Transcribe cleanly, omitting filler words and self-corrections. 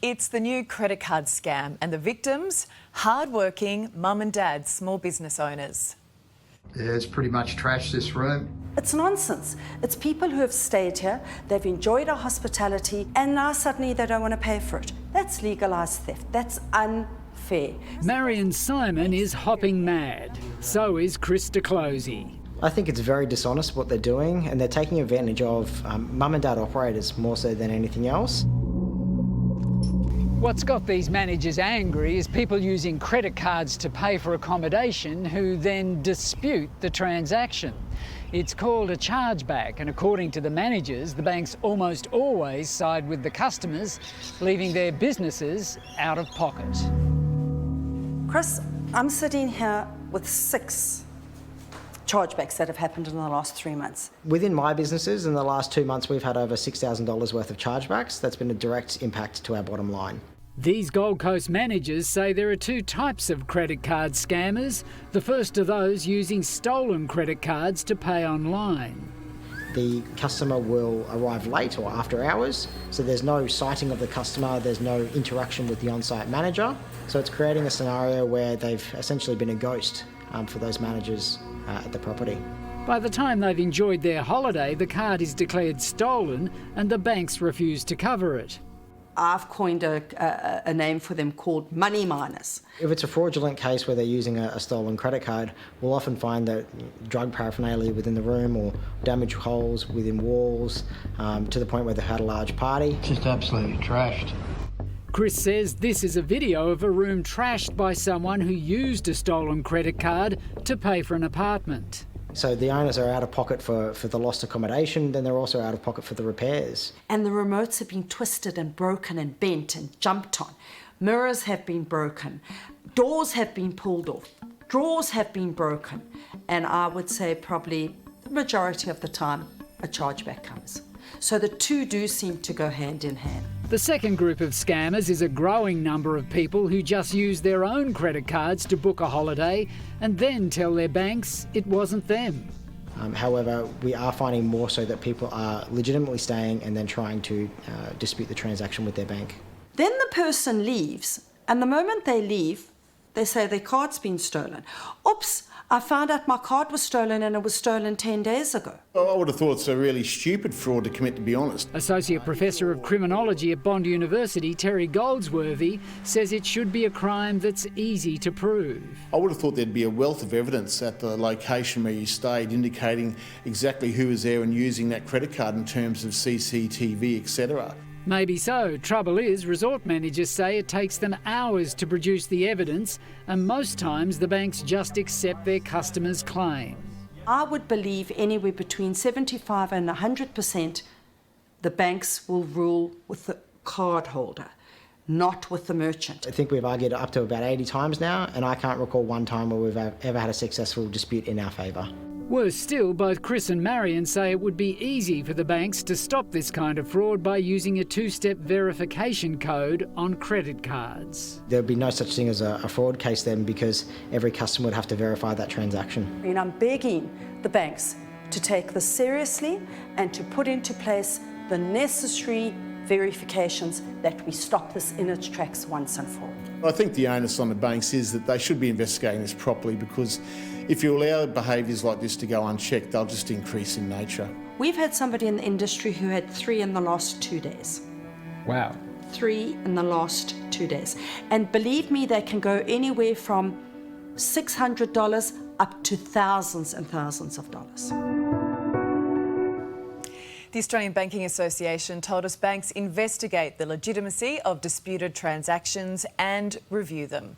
It's the new credit card scam and the victims, hard-working mum and dad small business owners. Yeah, it's pretty much trashed this room. It's nonsense. It's people who have stayed here, they've enjoyed our hospitality, and now suddenly they don't want to pay for it. That's legalised theft. That's unfair. Marion Simon is hopping mad. So is Chris DeClosey. I think it's very dishonest what they're doing, and they're taking advantage of mum and dad operators more so than anything else. What's got these managers angry is people using credit cards to pay for accommodation who then dispute the transaction. It's called a chargeback, and according to the managers, the banks almost always side with the customers, leaving their businesses out of pocket. Chris, I'm sitting here with 6 chargebacks that have happened in the last 3 months. Within my businesses, in the last 2 months, we've had over $6,000 worth of chargebacks. That's been a direct impact to our bottom line. These Gold Coast managers say there are 2 types of credit card scammers. The first are those using stolen credit cards to pay online. The customer will arrive late or after hours, so there's no sighting of the customer, there's no interaction with the on-site manager. So it's creating a scenario where they've essentially been a ghost for those managers at the property. By the time they've enjoyed their holiday, the card is declared stolen and the banks refuse to cover it. I've coined a name for them called money miners. If it's a fraudulent case where they're using a stolen credit card, we'll often find that drug paraphernalia within the room or damaged holes within walls to the point where they've had a large party. Just absolutely trashed. Chris says this is a video of a room trashed by someone who used a stolen credit card to pay for an apartment. So the owners are out of pocket for the lost accommodation, then they're also out of pocket for the repairs. And the remotes have been twisted and broken and bent and jumped on. Mirrors have been broken. Doors have been pulled off. Drawers have been broken. And I would say probably the majority of the time a chargeback comes. So the two do seem to go hand in hand. The second group of scammers is a growing number of people who just use their own credit cards to book a holiday and then tell their banks it wasn't them. However, we are finding more so that people are legitimately staying and then trying to dispute the transaction with their bank. Then the person leaves, and the moment they leave, they say their card's been stolen. Oops, I found out my card was stolen and it was stolen 10 days ago. Well, I would have thought it's a really stupid fraud to commit, to be honest. Associate Professor of Criminology at Bond University, Terry Goldsworthy, says it should be a crime that's easy to prove. I would have thought there'd be a wealth of evidence at the location where you stayed indicating exactly who was there and using that credit card in terms of CCTV, etc. Maybe so. Trouble is, resort managers say it takes them hours to produce the evidence, and most times the banks just accept their customers' claim. I would believe anywhere between 75 and 100% the banks will rule with the card holder, not with the merchant. I think we've argued up to about 80 times now, and I can't recall one time where we've ever had a successful dispute in our favour. Worse still, both Chris and Marion say it would be easy for the banks to stop this kind of fraud by using a 2-step verification code on credit cards. There would be no such thing as a fraud case then, because every customer would have to verify that transaction. And I'm begging the banks to take this seriously and to put into place the necessary verifications that we stop this in its tracks once and for all. I think the onus on the banks is that they should be investigating this properly, because if you allow behaviours like this to go unchecked, they'll just increase in nature. We've had somebody in the industry who had 3 in the last 2 days. Wow. 3 in the last 2 days. And believe me, they can go anywhere from $600 up to thousands and thousands of dollars. The Australian Banking Association told us banks investigate the legitimacy of disputed transactions and review them.